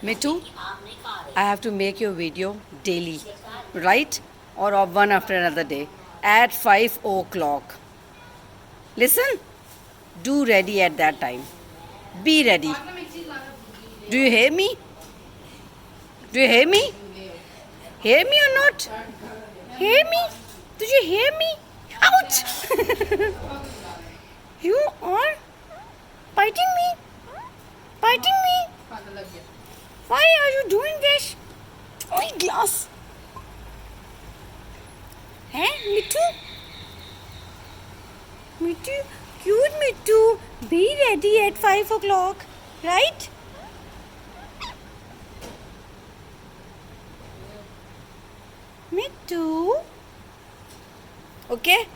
Mithu, I have to make your video daily, right? Or of one after another day at 5 o'clock. Listen, do ready at that time. Be ready. Do you hear me? Do you hear me? Hear me or not? Hear me? Did you hear me? Ouch! You are biting me? Biting me? Why are you doing this? My glass. Hey, Mithu? Mithu, cute Mithu. Be ready at 5 o'clock, right? Mithu. Okay?